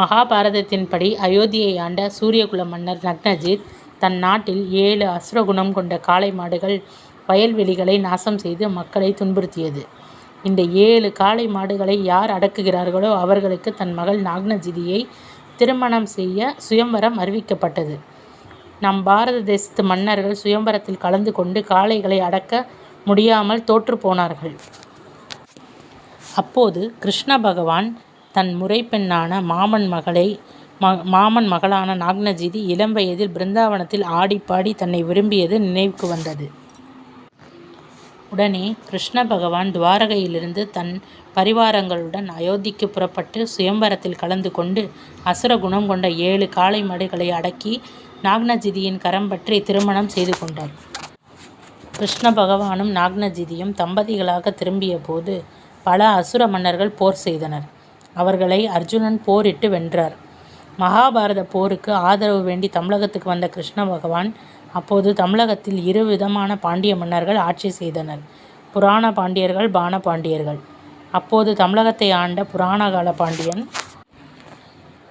மகாபாரதத்தின்படி அயோத்தியை ஆண்ட சூரியகுல மன்னர் நக்னஜித் தன் நாட்டில் 7 அசுர குணம் கொண்ட காளை மாடுகள் வயல்வெளிகளை நாசம் செய்து மக்களை துன்புறுத்தியது. இந்த 7 காளை மாடுகளை யார் அடக்குகிறார்களோ அவர்களுக்கு தன் மகள் நாக்னஜிதியை திருமணம் செய்ய சுயம்வரம் அறிவிக்கப்பட்டது. நம் பாரத தேசத்து மன்னர்கள் சுயம்வரத்தில் கலந்து கொண்டு காளைகளை அடக்க முடியாமல் தோற்று போனார்கள். அப்போது கிருஷ்ண பகவான் தன் முறைப்பெண்ணான மாமன் மகளான நாக்னஜிதி இளம் வயதில் பிருந்தாவனத்தில் ஆடிப்பாடி தன்னை விரும்பியது நினைவுக்கு வந்தது. உடனே கிருஷ்ண பகவான் துவாரகையிலிருந்து தன் பரிவாரங்களுடன் அயோத்திக்கு புறப்பட்டு சுயம்வரத்தில் கலந்து கொண்டு அசுர குணம் கொண்ட 7 காளை மாடுகளை அடக்கி நாக்னஜிதியின் கரம் பற்றி திருமணம் செய்து கொண்டார். கிருஷ்ண பகவானும் நாக்னஜிதியும் தம்பதிகளாக திரும்பிய போது பல அசுர மன்னர்கள் போர் செய்தனர். அவர்களை அர்ஜுனன் போரிட்டு வென்றார். மகாபாரத போருக்கு ஆதரவு வேண்டி தமிழகத்துக்கு வந்த கிருஷ்ண பகவான் அப்போது தமிழகத்தில் 2 விதமான பாண்டிய மன்னர்கள் ஆட்சி செய்தனர். புராண பாண்டியர்கள், பாண பாண்டியர்கள். அப்போது தமிழகத்தை ஆண்ட புராணகால பாண்டியன்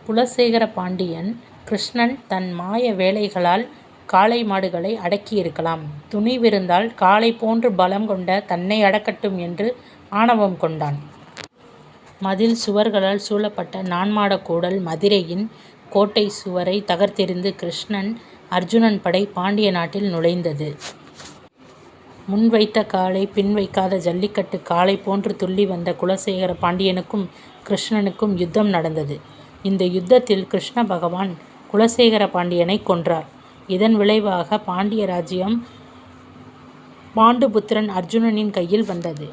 குலசேகர பாண்டியன் கிருஷ்ணன் தன் மாய வேலைகளால் காளை மாடுகளை அடக்கியிருக்கலாம். துணிவிருந்தால் காளை போன்று பலம் கொண்ட தன்னை அடக்கட்டும் என்று ஆணவம் கொண்டான். மதில் சுவர்களால் சூழப்பட்ட நான்மாட கூடல் மதுரையின் கோட்டை சுவரை தகர்த்தெறிந்து கிருஷ்ணன் அர்ஜுனன் படை பாண்டிய நாட்டில் நுழைந்தது. முன் வைத்த காளை பின் வைக்காத ஜல்லிக்கட்டு காளை போன்று துள்ளி வந்த குலசேகர பாண்டியனுக்கும் கிருஷ்ணனுக்கும் யுத்தம் நடந்தது. இந்த யுத்தத்தில் கிருஷ்ண பகவான் குலசேகர பாண்டியனை கொன்றார். இதன் விளைவாக பாண்டிய ராஜ்யம் பாண்டுபுத்திரன் அர்ஜுனனின் கையில் வந்தது.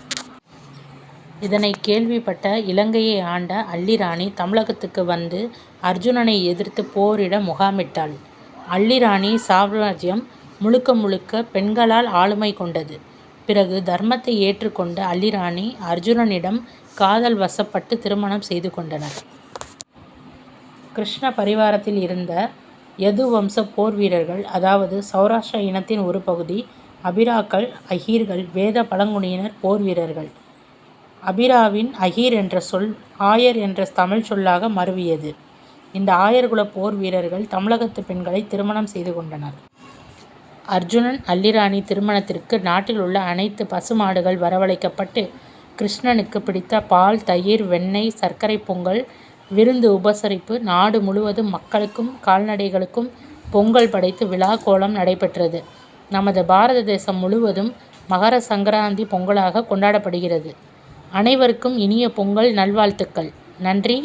இதனை கேள்விப்பட்ட இலங்கையை ஆண்ட அல்லிராணி தமிழகத்துக்கு வந்து அர்ஜுனனை எதிர்த்து போரிட முகாமிட்டாள். அல்லிராணி சாம்ராஜ்யம் முழுக்க முழுக்க பெண்களால் ஆளுமை கொண்டது. பிறகு தர்மத்தை ஏற்றுக்கொண்ட அல்லிராணி அர்ஜுனனிடம் காதல் வசப்பட்டு திருமணம் செய்து கொண்டனர். கிருஷ்ண பரிவாரத்தில் இருந்த யது வம்ச போர் வீரர்கள், அதாவது சௌராஷ்டிர இனத்தின் ஒரு பகுதி அபிராக்கள், அஹீர்கள் வேத பழங்குடியினர் போர் வீரர்கள். அபிராவின் அஹீர் என்ற சொல் ஆயர் என்ற தமிழ் சொல்லாக மருவியது. இந்த ஆயர்குல போர் வீரர்கள் தமிழகத்து பெண்களை திருமணம் செய்து கொண்டனர். அர்ஜுனன் அல்லிராணி திருமணத்திற்கு நாட்டில் உள்ள அனைத்து பசுமாடுகள் வரவழைக்கப்பட்டு கிருஷ்ணனுக்கு பிடித்த பால், தயிர், வெண்ணெய், சர்க்கரை பொங்கல் விருந்து உபசரிப்பு நாடு முழுவதும் மக்களுக்கும் கால்நடைகளுக்கும் பொங்கல் படைத்து விழா கோலம் நடைபெற்றது. நமது பாரத தேசம் முழுவதும் மகர சங்கராந்தி பொங்கலாக கொண்டாடப்படுகிறது. அனைவருக்கும் இனிய பொங்கல் நல்வாழ்த்துக்கள். நன்றி.